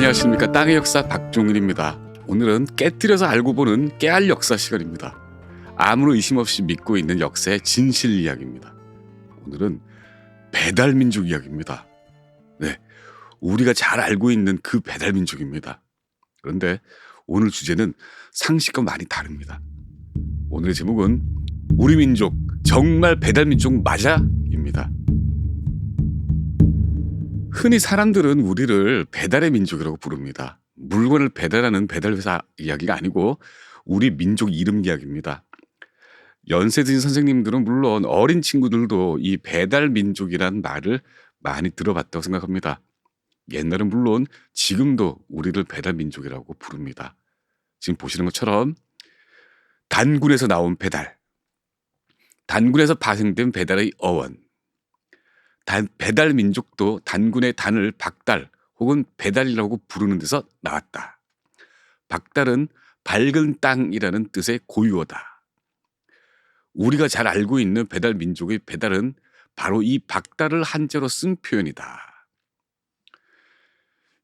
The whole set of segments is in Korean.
안녕하십니까. 땅의 역사 박종일입니다. 오늘은 깨뜨려서 알고 보는 깨알 역사 시간입니다. 아무런 의심 없이 믿고 있는 역사의 진실 이야기입니다. 오늘은 배달민족 이야기입니다. 네, 우리가 잘 알고 있는 그 배달민족입니다. 그런데 오늘 주제는 상식과 많이 다릅니다. 오늘의 제목은 우리 민족 정말 배달민족 맞아? 입니다. 흔히 사람들은 우리를 배달의 민족이라고 부릅니다. 물건을 배달하는 배달회사 이야기가 아니고 우리 민족 이름 이야기입니다. 연세 드신 선생님들은 물론 어린 친구들도 이 배달 민족이란 말을 많이 들어봤다고 생각합니다. 옛날은 물론 지금도 우리를 배달 민족이라고 부릅니다. 지금 보시는 것처럼 단군에서 나온 배달, 단군에서 파생된 배달의 어원, 배달 민족도 단군의 단을 박달 혹은 배달이라고 부르는 데서 나왔다. 박달은 밝은 땅이라는 뜻의 고유어다. 우리가 잘 알고 있는 배달 민족의 배달은 바로 이 박달을 한자로 쓴 표현이다.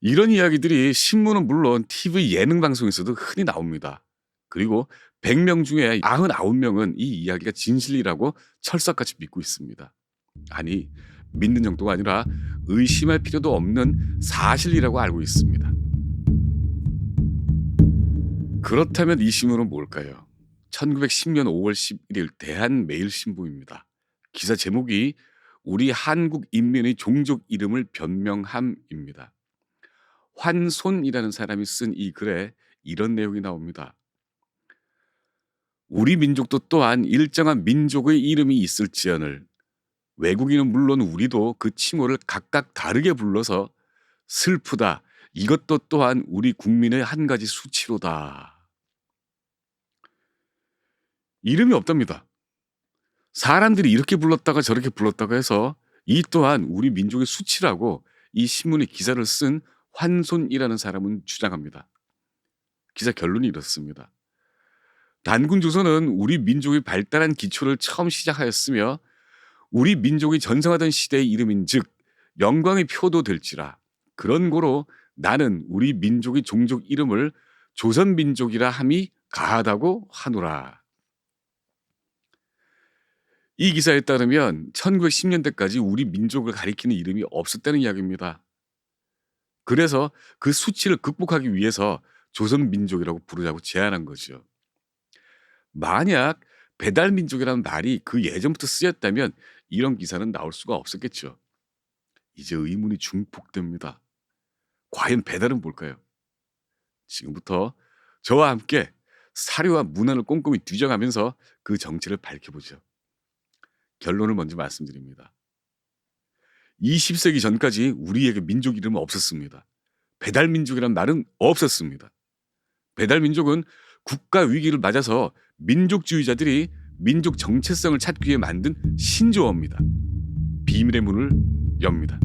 이런 이야기들이 신문은 물론 TV 예능 방송에서도 흔히 나옵니다. 그리고 100명 중에 99명은 이 이야기가 진실이라고 철석같이 믿고 있습니다. 아니, 믿는 정도가 아니라 의심할 필요도 없는 사실이라고 알고 있습니다. 그렇다면 이 신문은 뭘까요? 1910년 5월 11일 대한매일신부입니다. 기사 제목이 우리 한국 인민의 종족 이름을 변명함입니다. 환손이라는 사람이 쓴 이 글에 이런 내용이 나옵니다. 우리 민족도 또한 일정한 민족의 이름이 있을지언을 외국인은 물론 우리도 그 칭호를 각각 다르게 불러서 슬프다. 이것도 또한 우리 국민의 한 가지 수치로다. 이름이 없답니다. 사람들이 이렇게 불렀다가 저렇게 불렀다가 해서 이 또한 우리 민족의 수치라고 이 신문의 기사를 쓴 환손이라는 사람은 주장합니다. 기사 결론이 이렇습니다. 단군 조선은 우리 민족의 발달한 기초를 처음 시작하였으며 우리 민족이 전성하던 시대의 이름인 즉 영광의 표도 될지라. 그런 고로 나는 우리 민족의 종족 이름을 조선민족이라 함이 가하다고 하노라. 이 기사에 따르면 1910년대까지 우리 민족을 가리키는 이름이 없었다는 이야기입니다. 그래서 그 수치를 극복하기 위해서 조선민족이라고 부르자고 제안한 거죠. 만약 배달민족이라는 말이 그 예전부터 쓰였다면 이런 기사는 나올 수가 없었겠죠. 이제 의문이 중폭됩니다. 과연 배달은 뭘까요? 지금부터 저와 함께 사료와 문헌을 꼼꼼히 뒤져가면서 그 정체를 밝혀보죠. 결론을 먼저 말씀드립니다. 20세기 전까지 우리에게 민족 이름은 없었습니다. 배달민족이란 말은 없었습니다. 배달민족은 국가 위기를 맞아서 민족주의자들이 민족 정체성을 찾기 위해 만든 신조어입니다. 비밀의 문을 엽니다.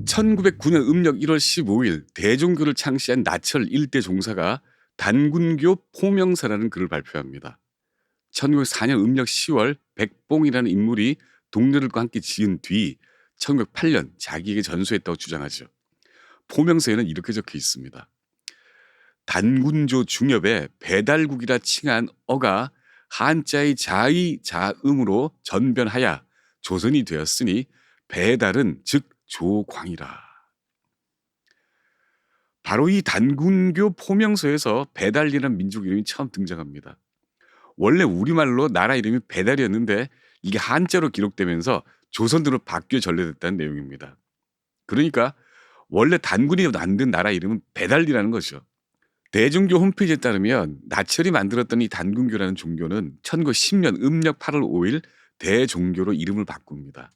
1909년 음력 1월 15일 대종교를 창시한 나철 일대 종사가 단군교 포명사라는 글을 발표합니다. 1904년 음력 10월 백봉이라는 인물이 동료들과 함께 지은 뒤 1908년 자기에게 전수했다고 주장하죠. 포명서에는 이렇게 적혀 있습니다. 단군조 중엽에 배달국이라 칭한 어가 한자의 자의 자음으로 전변하여 조선이 되었으니 배달은 즉 조광이라. 바로 이 단군교 포명서에서 배달이라는 민족 이름이 처음 등장합니다. 원래 우리말로 나라 이름이 배달이었는데 이게 한자로 기록되면서 조선으로 바뀌어 전래됐다는 내용입니다. 그러니까 원래 단군이 만든 나라 이름은 배달이라는 거죠. 대종교 홈페이지에 따르면 나철이 만들었던 이 단군교라는 종교는 1910년 음력 8월 5일 대종교로 이름을 바꿉니다.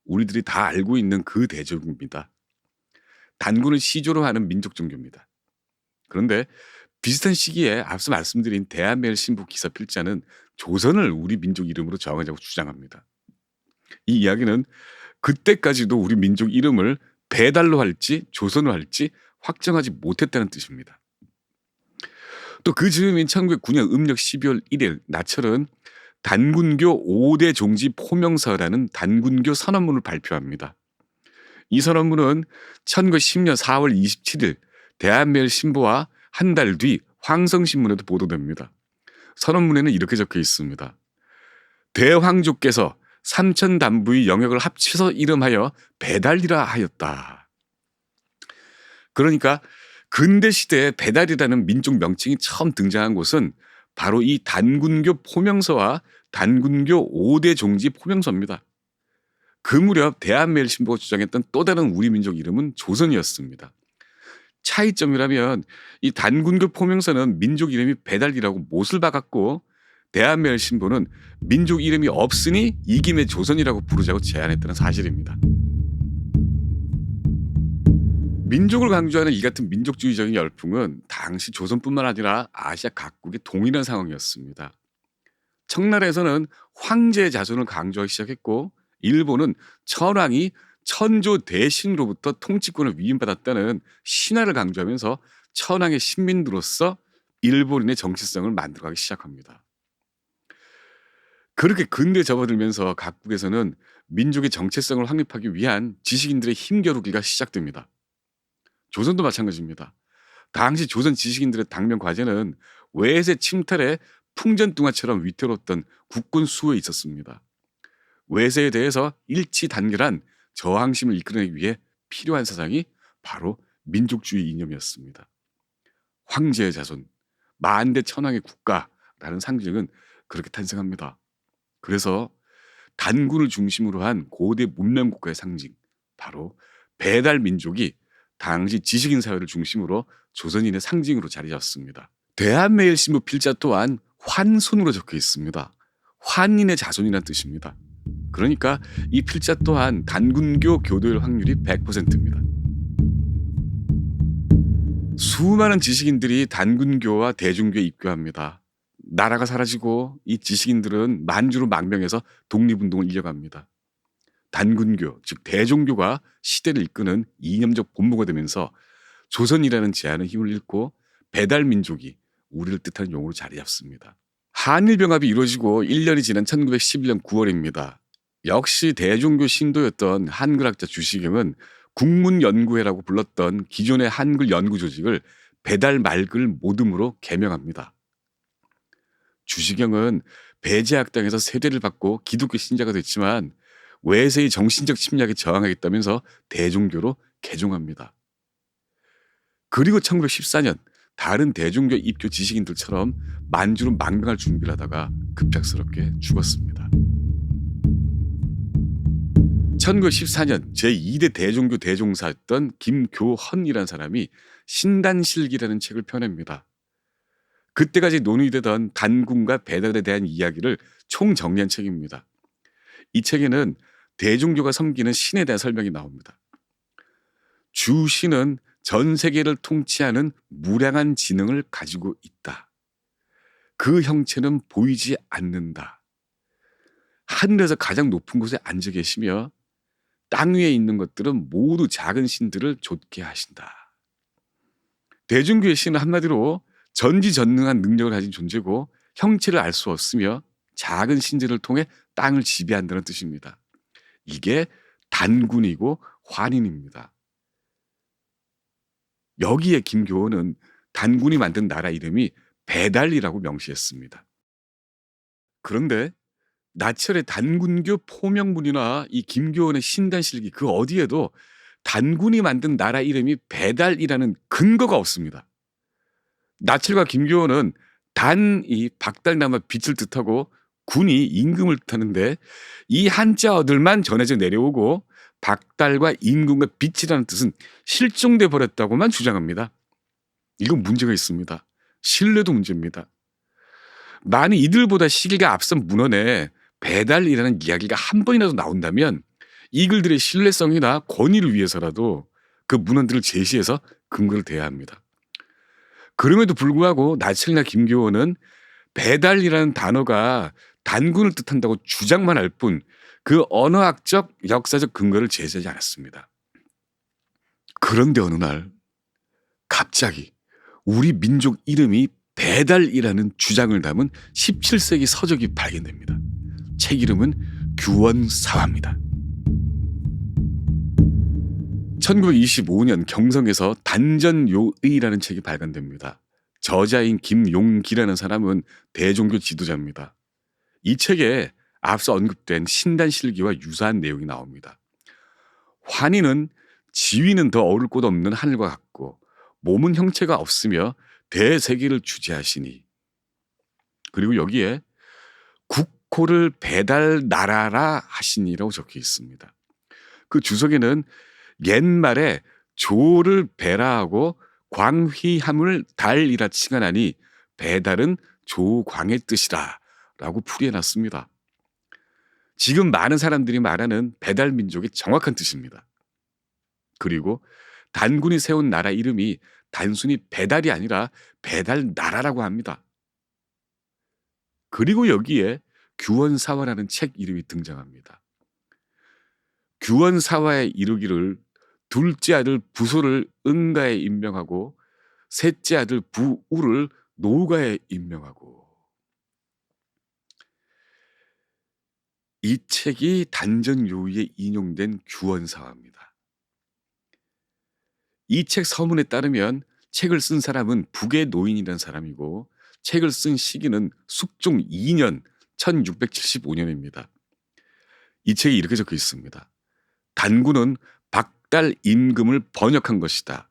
우리들이 다 알고 있는 그 대종교입니다. 단군을 시조로 하는 민족 종교입니다. 그런데 비슷한 시기에 앞서 말씀드린 대한매일신부 기사 필자는 조선을 우리 민족 이름으로 정하자고 주장합니다. 이 이야기는 그때까지도 우리 민족 이름을 배달로 할지 조선으로 할지 확정하지 못했다는 뜻입니다. 또 그 즈음인 1909년 음력 12월 1일 나철은 단군교 5대 종지 포명서라는 단군교 선언문을 발표합니다. 이 선언문은 1910년 4월 27일 대한매일신보와 한 달 뒤 황성신문에도 보도됩니다. 선언문에는 이렇게 적혀 있습니다. 대황조께서 삼천단부의 영역을 합쳐서 이름하여 배달이라 하였다. 그러니까 근대 시대에 배달이라는 민족 명칭이 처음 등장한 곳은 바로 이 단군교 포명서와 단군교 5대 종지 포명서입니다. 그 무렵 대한매일신보가 주장했던 또 다른 우리 민족 이름은 조선이었습니다. 차이점이라면 이 단군교 포명서는 민족 이름이 배달이라고 못을 박았고 대한매일신보는 민족 이름이 없으니 이김의 조선이라고 부르자고 제안했다는 사실입니다. 민족을 강조하는 이 같은 민족주의적인 열풍은 당시 조선뿐만 아니라 아시아 각국에 동일한 상황이었습니다. 청나라에서는 황제의 자손을 강조하기 시작했고 일본은 천황이 천조 대신으로부터 통치권을 위임받았다는 신화를 강조하면서 천황의 신민으로서 일본인의 정체성을 만들어가기 시작합니다. 그렇게 근대에 접어들면서 각국에서는 민족의 정체성을 확립하기 위한 지식인들의 힘겨루기가 시작됩니다. 조선도 마찬가지입니다. 당시 조선 지식인들의 당면 과제는 외세 침탈에 풍전등화처럼 위태로웠던 국군 수호에 있었습니다. 외세에 대해서 일치단결한 저항심을 이끌어내기 위해 필요한 사상이 바로 민족주의 이념이었습니다. 황제의 자손, 만대 천황의 국가라는 상징은 그렇게 탄생합니다. 그래서 단군을 중심으로 한 고대 문명국가의 상징, 바로 배달 민족이 당시 지식인 사회를 중심으로 조선인의 상징으로 자리 잡습니다. 대한매일신보 필자 또한 환손으로 적혀 있습니다. 환인의 자손이라는 뜻입니다. 그러니까 이 필자 또한 단군교 교도일 확률이 100%입니다. 수많은 지식인들이 단군교와 대중교에 입교합니다. 나라가 사라지고 이 지식인들은 만주로 망명해서 독립운동을 이어갑니다. 단군교, 즉 대종교가 시대를 이끄는 이념적 본보가 되면서 조선이라는 제한은 힘을 잃고 배달민족이 우리를 뜻하는 용어로 자리 잡습니다. 한일병합이 이루어지고 1년이 지난 1911년 9월입니다. 역시 대종교 신도였던 한글학자 주시경은 국문연구회라고 불렀던 기존의 한글 연구 조직을 배달 말글 모듬으로 개명합니다. 주시경은 배제학당에서 세대를 받고 기독교 신자가 됐지만 외세의 정신적 침략에 저항하겠다면서 대종교로 개종합니다. 그리고 1914년 다른 대종교 입교 지식인들처럼 만주로 망명할 준비를 하다가 급작스럽게 죽었습니다. 1914년 제2대 대종교 대종사였던 김교헌이라는 사람이 신단실기라는 책을 펴냅니다. 그때까지 논의되던 단군과 배달에 대한 이야기를 총정리한 책입니다. 이 책에는 대종교가 섬기는 신에 대한 설명이 나옵니다. 주신은 전 세계를 통치하는 무량한 지능을 가지고 있다. 그 형체는 보이지 않는다. 하늘에서 가장 높은 곳에 앉아 계시며 땅 위에 있는 것들은 모두 작은 신들을 좇게 하신다. 대종교의 신은 한마디로 전지전능한 능력을 가진 존재고 형체를 알 수 없으며 작은 신들을 통해 땅을 지배한다는 뜻입니다. 이게 단군이고 환인입니다. 여기에 김교헌은 단군이 만든 나라 이름이 배달이라고 명시했습니다. 그런데 나철의 단군교 포명문이나 이 김교헌의 신단실기 그 어디에도 단군이 만든 나라 이름이 배달이라는 근거가 없습니다. 나철과 김교헌은 단 이 박달나무 빛을 뜻하고 군이 임금을 뜻하는데 이 한자어들만 전해져 내려오고 박달과 임금과 빛이라는 뜻은 실종돼 버렸다고만 주장합니다. 이건 문제가 있습니다. 신뢰도 문제입니다. 만약 이들보다 시기가 앞선 문헌에 배달이라는 이야기가 한 번이라도 나온다면 이 글들의 신뢰성이나 권위를 위해서라도 그 문헌들을 제시해서 근거를 대야 합니다. 그럼에도 불구하고 나철이나 김교헌은 배달이라는 단어가 단군을 뜻한다고 주장만 할 뿐 그 언어학적 역사적 근거를 제시하지 않았습니다. 그런데 어느 날 갑자기 우리 민족 이름이 배달이라는 주장을 담은 17세기 서적이 발견됩니다. 책 이름은 규원사화입니다. 1925년 경성에서 단전요의라는 책이 발간됩니다. 저자인 김용기라는 사람은 대종교 지도자입니다. 이 책에 앞서 언급된 신단실기와 유사한 내용이 나옵니다. 환희는 지위는 더 얻을 곳 없는 하늘과 같고 몸은 형체가 없으며 대세계를 주재하시니, 그리고 여기에 국호를 배달나라라 하시니라고 적혀 있습니다. 그 주석에는 옛말에 조를 배라하고 광휘함을 달이라 칭하나니 배달은 조광의 뜻이라 라고 풀이해놨습니다. 지금 많은 사람들이 말하는 배달민족의 정확한 뜻입니다. 그리고 단군이 세운 나라 이름이 단순히 배달이 아니라 배달나라라고 합니다. 그리고 여기에 규원사화라는 책 이름이 등장합니다. 규원사화에 이르기를 둘째 아들 부소를 은가에 임명하고 셋째 아들 부우를 노가에 임명하고. 이 책이 단전요의에 인용된 규원사화입니다. 이 책 서문에 따르면 책을 쓴 사람은 북의 노인이라는 사람이고 책을 쓴 시기는 숙종 2년 1675년입니다. 이 책에 이렇게 적혀 있습니다. 단군은 박달 임금을 번역한 것이다.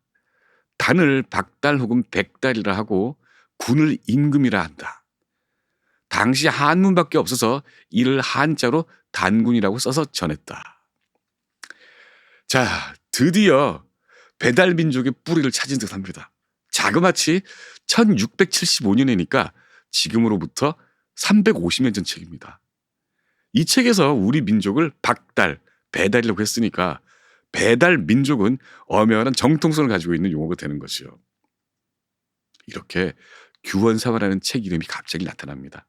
단을 박달 혹은 백달이라 하고 군을 임금이라 한다. 당시 한문밖에 없어서 이를 한자로 단군이라고 써서 전했다. 자, 드디어 배달민족의 뿌리를 찾은 듯합니다. 자그마치 1675년이니까 지금으로부터 350년 전 책입니다. 이 책에서 우리 민족을 박달, 배달이라고 했으니까 배달민족은 엄연한 정통성을 가지고 있는 용어가 되는 것이요. 이렇게 규원사화라는 책 이름이 갑자기 나타납니다.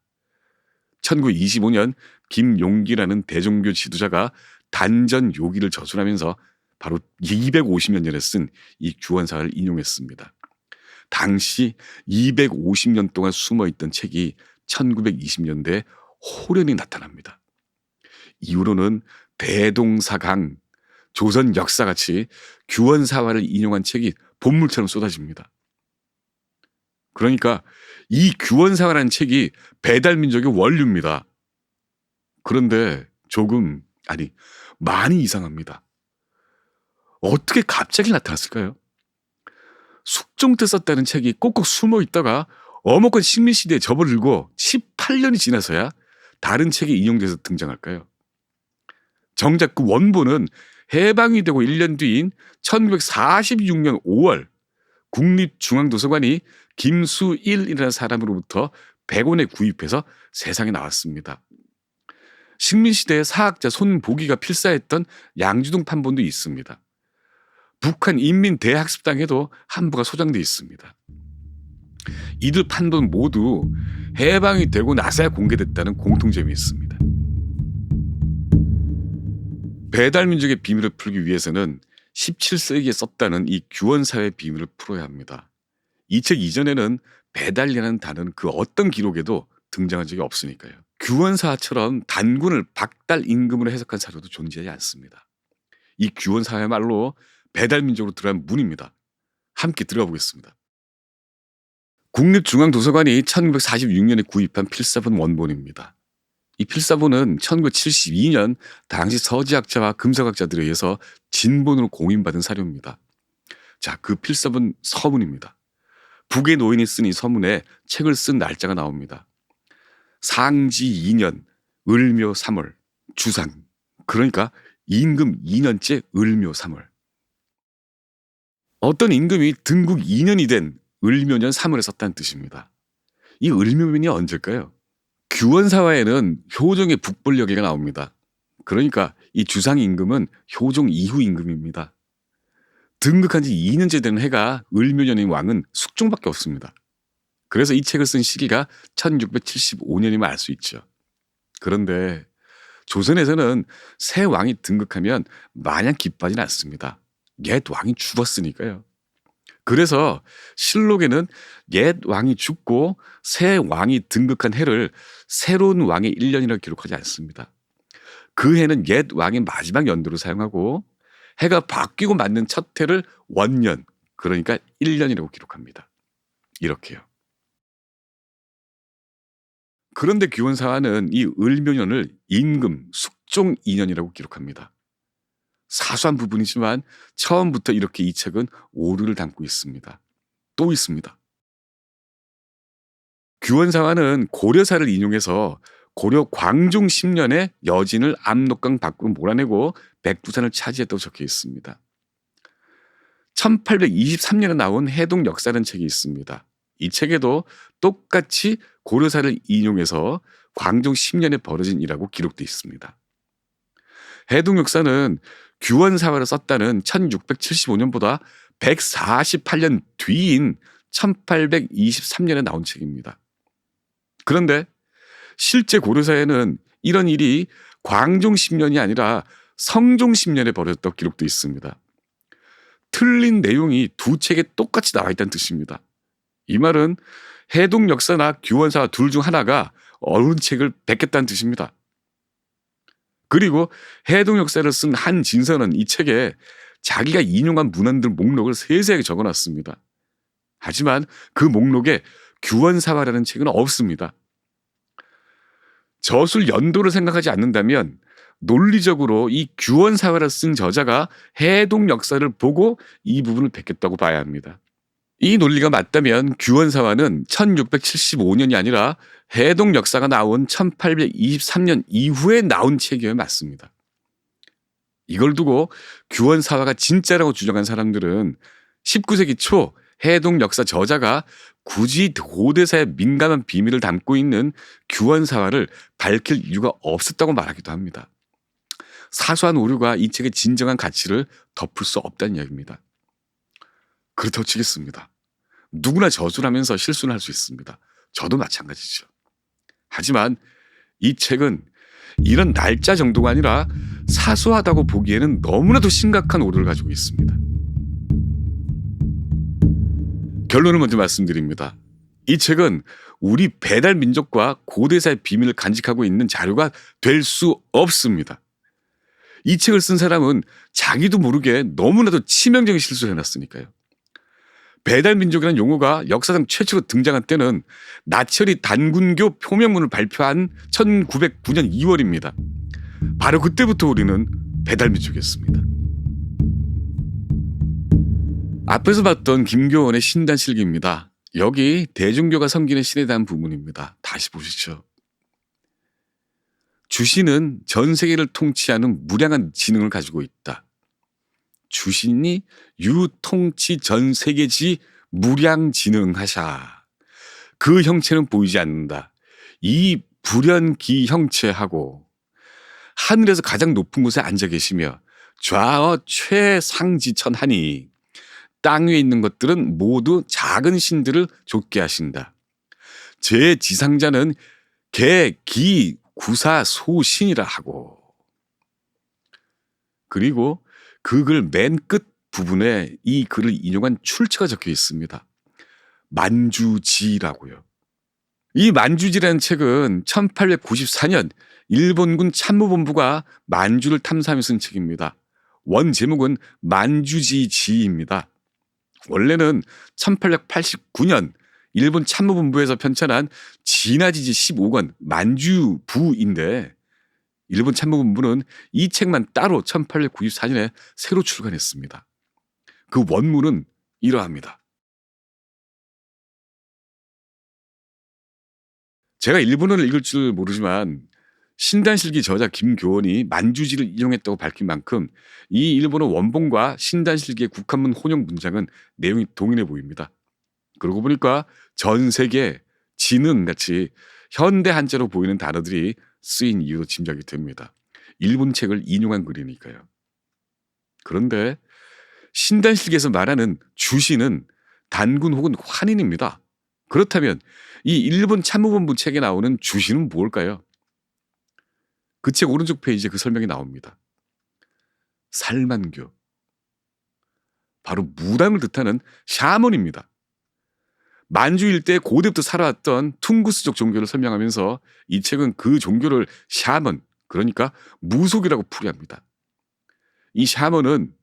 1925년 김용기라는 대종교 지도자가 단전요기를 저술하면서 바로 250년 전에 쓴 이 규원사화를 인용했습니다. 당시 250년 동안 숨어있던 책이 1920년대에 호련히 나타납니다. 이후로는 대동사강, 조선 역사같이 규원사화를 인용한 책이 본물처럼 쏟아집니다. 그러니까 이 규원사화라는 책이 배달민족의 원류입니다. 그런데 많이 이상합니다. 어떻게 갑자기 나타났을까요? 숙종 때 썼다는 책이 꼭꼭 숨어 있다가 어목한 식민시대에 접어들고 18년이 지나서야 다른 책이 인용돼서 등장할까요? 정작 그 원본은 해방이 되고 1년 뒤인 1946년 5월 국립중앙도서관이 김수일이라는 사람으로부터 100원에 구입해서 세상에 나왔습니다. 식민시대의 사학자 손보기가 필사했던 양주동 판본도 있습니다. 북한 인민대학습당에도 한부가 소장되어 있습니다. 이들 판본 모두 해방이 되고 나서야 공개됐다는 공통점이 있습니다. 배달민족의 비밀을 풀기 위해서는 17세기에 썼다는 이 규원사의 비밀을 풀어야 합니다. 이 책 이전에는 배달이라는 단어는 그 어떤 기록에도 등장한 적이 없으니까요. 규원사처럼 단군을 박달 임금으로 해석한 사료도 존재하지 않습니다. 이 규원사야말로 배달민족으로 들어간 문입니다. 함께 들어가 보겠습니다. 국립중앙도서관이 1946년에 구입한 필사본 원본입니다. 이 필사본은 1972년 당시 서지학자와 금서학자들에 의해서 진본으로 공인받은 사료입니다. 자, 그 필사본 서문입니다. 북의 노인이 쓴 이 서문에 책을 쓴 날짜가 나옵니다. 상지 2년 을묘 3월 주상, 그러니까 임금 2년째 을묘 3월. 어떤 임금이 등국 2년이 된 을묘년 3월에 썼다는 뜻입니다. 이 을묘년이 언제일까요? 규원사화에는 효종의 북벌여기가 나옵니다. 그러니까 이 주상 임금은 효종 이후 임금입니다. 등극한 지 2년째 되는 해가 을묘년인 왕은 숙종밖에 없습니다. 그래서 이 책을 쓴 시기가 1675년임을 알 수 있죠. 그런데 조선에서는 새 왕이 등극하면 마냥 기뻐하지는 않습니다. 옛 왕이 죽었으니까요. 그래서 실록에는 옛 왕이 죽고 새 왕이 등극한 해를 새로운 왕의 1년이라고 기록하지 않습니다. 그 해는 옛 왕의 마지막 연도로 사용하고 해가 바뀌고 맞는 첫 해를 원년, 그러니까 1년이라고 기록합니다. 이렇게요. 그런데 규원사화는 이 을묘년을 임금, 숙종 2년이라고 기록합니다. 사소한 부분이지만 처음부터 이렇게 이 책은 오류를 담고 있습니다. 또 있습니다. 규원사화는 고려사를 인용해서 고려 광종 10년에 여진을 압록강 밖으로 몰아내고 백두산을 차지했다고 적혀 있습니다. 1823년에 나온 해동 역사라는 책이 있습니다. 이 책에도 똑같이 고려사를 인용해서 광종 10년에 벌어진 일이라고 기록되어 있습니다. 해동 역사는 규원사화를 썼다는 1675년보다 148년 뒤인 1823년에 나온 책입니다. 그런데 실제 고려사에는 이런 일이 광종 10년이 아니라 성종 10년에 벌어졌다고 기록되어 있습니다. 틀린 내용이 두 책에 똑같이 나와 있다는 뜻입니다. 이 말은 해동 역사나 규원사화 둘 중 하나가 옳은 책을 뱉겠다는 뜻입니다. 그리고 해동 역사를 쓴 한진서는 이 책에 자기가 인용한 문헌들 목록을 세세하게 적어놨습니다. 하지만 그 목록에 규원사화라는 책은 없습니다. 저술 연도를 생각하지 않는다면 논리적으로 이 규원사화를 쓴 저자가 해동 역사를 보고 이 부분을 뱉겠다고 봐야 합니다. 이 논리가 맞다면 규원사화는 1675년이 아니라 해동 역사가 나온 1823년 이후에 나온 책이어야 맞습니다. 이걸 두고 규원사화가 진짜라고 주장한 사람들은 19세기 초 해동 역사 저자가 굳이 고대사의 민감한 비밀을 담고 있는 규원사화를 밝힐 이유가 없었다고 말하기도 합니다. 사소한 오류가 이 책의 진정한 가치를 덮을 수 없다는 이야기입니다. 그렇다고 치겠습니다. 누구나 저술을 하면서 실수는 할 수 있습니다. 저도 마찬가지죠. 하지만 이 책은 이런 날짜 정도가 아니라 사소하다고 보기에는 너무나도 심각한 오류를 가지고 있습니다. 결론을 먼저 말씀드립니다. 이 책은 우리 배달 민족과 고대사의 비밀을 간직하고 있는 자료가 될 수 없습니다. 이 책을 쓴 사람은 자기도 모르게 너무나도 치명적인 실수를 해놨으니까요. 배달 민족이라는 용어가 역사상 최초로 등장한 때는 나철이 단군교 표명문을 발표한 1909년 2월입니다. 바로 그때부터 우리는 배달 민족이었습니다. 앞에서 봤던 김교원의 신단실기입니다. 여기 대중교가 섬기는 신에 대한 부분입니다. 다시 보시죠. 주신은 전 세계를 통치하는 무량한 지능을 가지고 있다. 주신이 유통치 전 세계지 무량지능하샤. 그 형체는 보이지 않는다. 이 불연기 형체하고 하늘에서 가장 높은 곳에 앉아 계시며 좌어 최상지천하니 땅 위에 있는 것들은 모두 작은 신들을 좇게 하신다. 제 지상자는 개, 기, 구사, 소신이라 하고. 그리고 그 글 맨 끝 부분에 이 글을 인용한 출처가 적혀 있습니다. 만주지라고요. 이 만주지라는 책은 1894년 일본군 참모본부가 만주를 탐사하면서 쓴 책입니다. 원 제목은 만주지지입니다. 원래는 1889년 일본 참모본부에서 편찬한 진화지지 15권 만주부인데 일본 참모본부는 이 책만 따로 1894년에 새로 출간했습니다. 그 원문은 이러합니다. 제가 일본어를 읽을 줄 모르지만 신단실기 저자 김교원이 만주지를 인용했다고 밝힌 만큼 이 일본어 원본과 신단실기의 국한문 혼용 문장은 내용이 동일해 보입니다. 그러고 보니까 전 세계 지능 같이 현대 한자로 보이는 단어들이 쓰인 이유도 짐작이 됩니다. 일본 책을 인용한 글이니까요. 그런데 신단실기에서 말하는 주신은 단군 혹은 환인입니다. 그렇다면 이 일본 참모본부 책에 나오는 주신은 뭘까요? 그 책 오른쪽 페이지에 그 설명이 나옵니다. 살만교. 바로 무당을 뜻하는 샤먼입니다. 만주 일대 고대부터 살아왔던 퉁구스족 종교를 설명하면서 이 책은 그 종교를 샤먼, 그러니까 무속이라고 풀이합니다. 이 샤먼은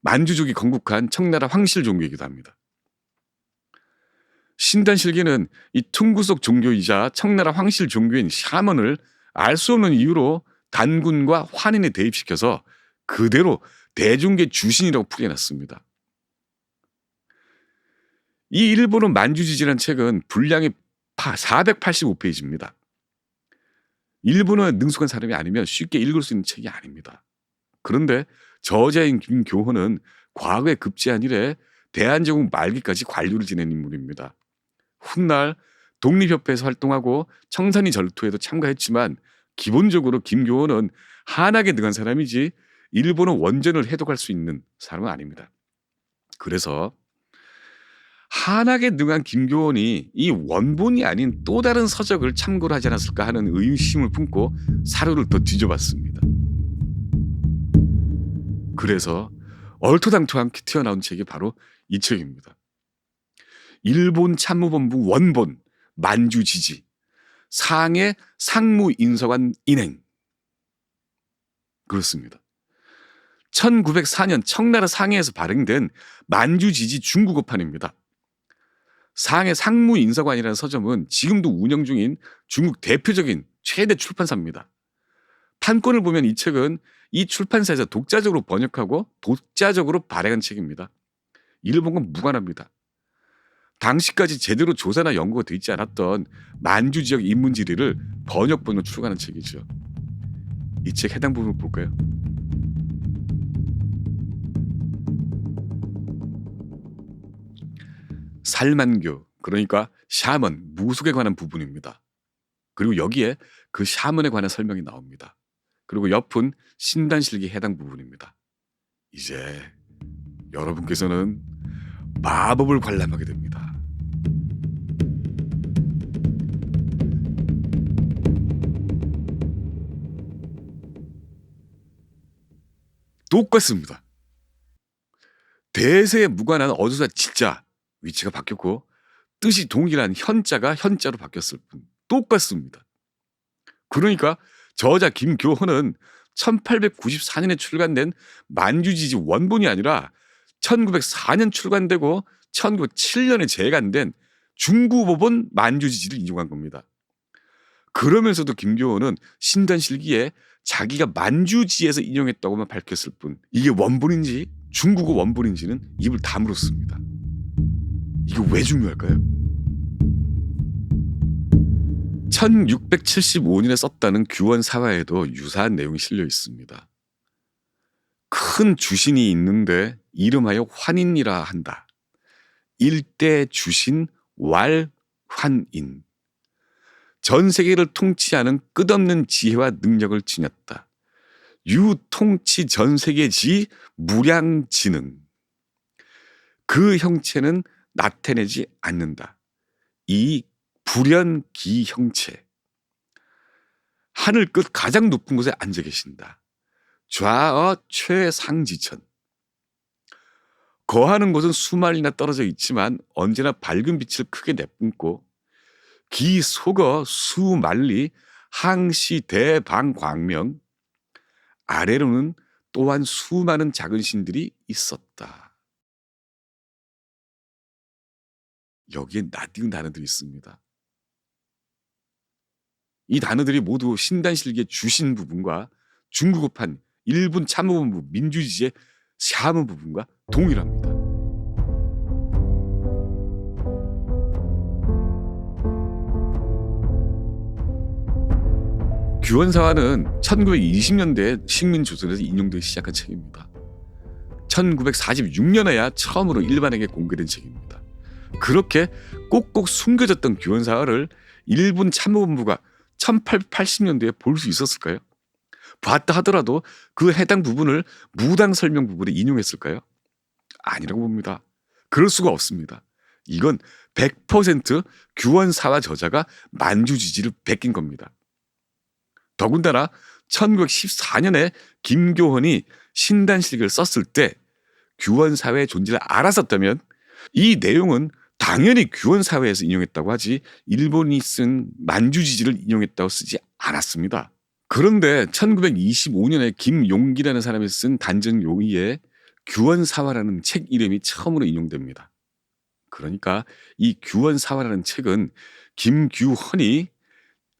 만주족이 건국한 청나라 황실 종교이기도 합니다. 신단실기는 이 퉁구속 종교이자 청나라 황실 종교인 샤먼을 알 수 없는 이유로 단군과 환인에 대입시켜서 그대로 대중계 주신이라고 풀이해놨습니다. 이 일본어 만주지지라는 책은 분량이 485페이지입니다. 일본어에 능숙한 사람이 아니면 쉽게 읽을 수 있는 책이 아닙니다. 그런데 저자인 김교헌은 과거에 급제한 이래 대한제국 말기까지 관료를 지낸 인물입니다. 훗날 독립협회에서 활동하고 청산리 전투에도 참가했지만 기본적으로 김교헌은 한학에 능한 사람이지 일본어 원전을 해독할 수 있는 사람은 아닙니다. 그래서 한학에 능한 김교헌이 이 원본이 아닌 또 다른 서적을 참고를 하지 않았을까 하는 의심을 품고 사료를 더 뒤져봤습니다. 그래서 얼토당토하게 튀어나온 책이 바로 이 책입니다. 일본 참모본부 원본 만주지지 상해 상무인서관 인행. 그렇습니다. 1904년 청나라 상해에서 발행된 만주지지 중국어판입니다. 상해 상무인서관이라는 서점은 지금도 운영 중인 중국 대표적인 최대 출판사입니다. 판권을 보면 이 책은 이 출판사에서 독자적으로 번역하고 독자적으로 발행한 책입니다. 일본과 무관합니다. 당시까지 제대로 조사나 연구가 되어 있지 않았던 만주 지역 인문지리를 번역본으로 출간한 책이죠. 이 책 해당 부분을 볼까요? 살만교, 그러니까 샤먼, 무속에 관한 부분입니다. 그리고 여기에 그 샤먼에 관한 설명이 나옵니다. 그리고 옆은 신단실기 해당 부분입니다. 이제 여러분께서는 마법을 관람하게 됩니다. 똑같습니다. 대세에 무관한 어조사 진짜 위치가 바뀌었고 뜻이 동일한 현자가 현자로 바뀌었을 뿐 똑같습니다. 그러니까 저자 김교헌은 1894년에 출간된 만주지지 원본이 아니라 1904년 출간되고 1907년에 재간된 중구법원 만주지지를 인용한 겁니다. 그러면서도 김교헌은 신단실기에 자기가 만주지에서 인용했다고만 밝혔을 뿐 이게 원본인지 중국어 원본인지는 입을 다물었습니다. 이게 왜 중요할까요? 1675년에 썼다는 규원사화에도 유사한 내용이 실려 있습니다. 큰 주신이 있는데 이름하여 환인이라 한다. 일대 주신 왈환인. 전 세계를 통치하는 끝없는 지혜와 능력을 지녔다. 유통치 전 세계지 무량지능. 그 형체는 나타내지 않는다. 이 불연기 형체. 하늘 끝 가장 높은 곳에 앉아 계신다. 좌어 최상지천. 거하는 곳은 수마일이나 떨어져 있지만 언제나 밝은 빛을 크게 내뿜고 기 속어 수만리 항시 대방광명. 아래로는 또한 수많은 작은 신들이 있었다. 여기에 낯익은 단어들이 있습니다. 이 단어들이 모두 신단실기의 주신 부분과 중국어판 일본 참모본부 민주지지의 샤먼 부분과 동일합니다. 규원사화는 1920년대 식민조선에서 인용되기 시작한 책입니다. 1946년에야 처음으로 일반에게 공개된 책입니다. 그렇게 꼭꼭 숨겨졌던 규원사화를 일본 참모본부가 1880년대에 볼 수 있었을까요? 봤다 하더라도 그 해당 부분을 무당 설명 부분에 인용했을까요? 아니라고 봅니다. 그럴 수가 없습니다. 이건 100% 규원사화 저자가 만주지지를 베낀 겁니다. 더군다나 1914년에 김교헌이 신단실기를 썼을 때 규원사회의 존재를 알았었다면 이 내용은 당연히 규원사회에서 인용했다고 하지 일본이 쓴 만주지지를 인용했다고 쓰지 않았습니다. 그런데 1925년에 김용기라는 사람이 쓴 단전용의에 규원사화라는 책 이름이 처음으로 인용됩니다. 그러니까 이 규원사화라는 책은 김규헌이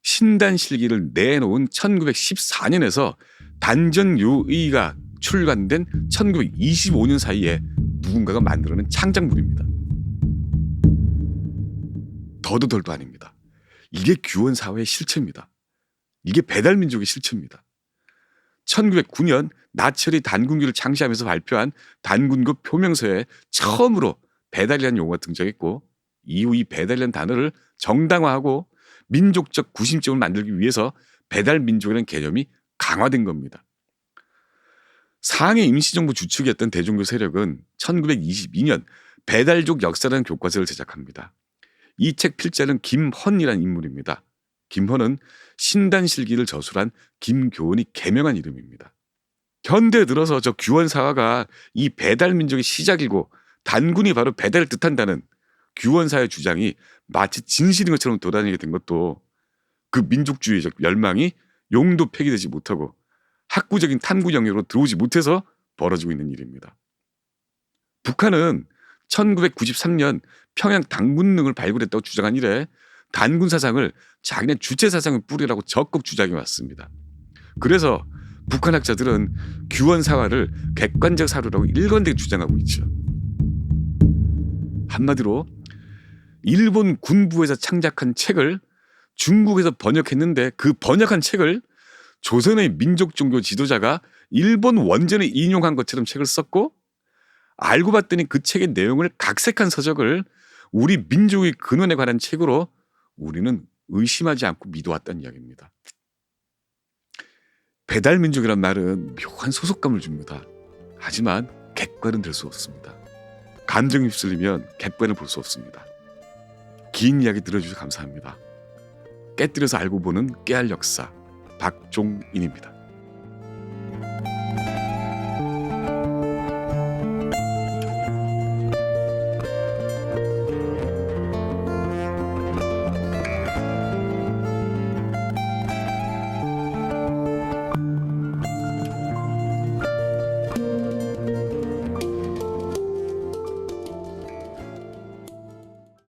신단실기를 내놓은 1914년에서 단전요의가 출간된 1925년 사이에 누군가가 만들어낸 창작물입니다. 더도 덜도 아닙니다. 이게 규원사화의 실체입니다. 이게 배달민족의 실체입니다. 1909년 나철이 단군교를 창시하면서 발표한 단군교 표명서에 처음으로 배달이라는 용어가 등장했고, 이후 이 배달이라는 단어를 정당화하고 민족적 구심점을 만들기 위해서 배달민족이라는 개념이 강화된 겁니다. 상해 임시정부 주축이었던 대종교 세력은 1922년 배달족 역사라는 교과서를 제작합니다. 이 책 필자는 김헌이라는 인물입니다. 김헌은 신단실기를 저술한 김교훈이 개명한 이름입니다. 현대에 들어서 저 규원사화가 이 배달민족의 시작이고 단군이 바로 배달을 뜻한다는 규원사의 주장이 마치 진실인 것처럼 돌아다니게 된 것도 그 민족주의적 멸망이 용도 폐기되지 못하고 학구적인 탐구 영역으로 들어오지 못해서 벌어지고 있는 일입니다. 북한은 1993년 평양 단군릉을 발굴했다고 주장한 이래 단군 사상을 자기네 주체 사상의 뿌리라고 적극 주장해 왔습니다. 그래서 북한 학자들은 규원사화를 객관적 사료라고 일관되게 주장하고 있죠. 한마디로 일본 군부에서 창작한 책을 중국에서 번역했는데 그 번역한 책을 조선의 민족 종교 지도자가 일본 원전을 인용한 것처럼 책을 썼고, 알고 봤더니 그 책의 내용을 각색한 서적을 우리 민족의 근원에 관한 책으로 우리는 의심하지 않고 믿어왔다는 이야기입니다. 배달민족이란 말은 묘한 소속감을 줍니다. 하지만 객관은 될 수 없습니다. 감정 휩쓸리면 객관을 볼 수 없습니다. 긴 이야기 들어주셔서 감사합니다. 깨뜨려서 알고 보는 깨알 역사, 박종인입니다.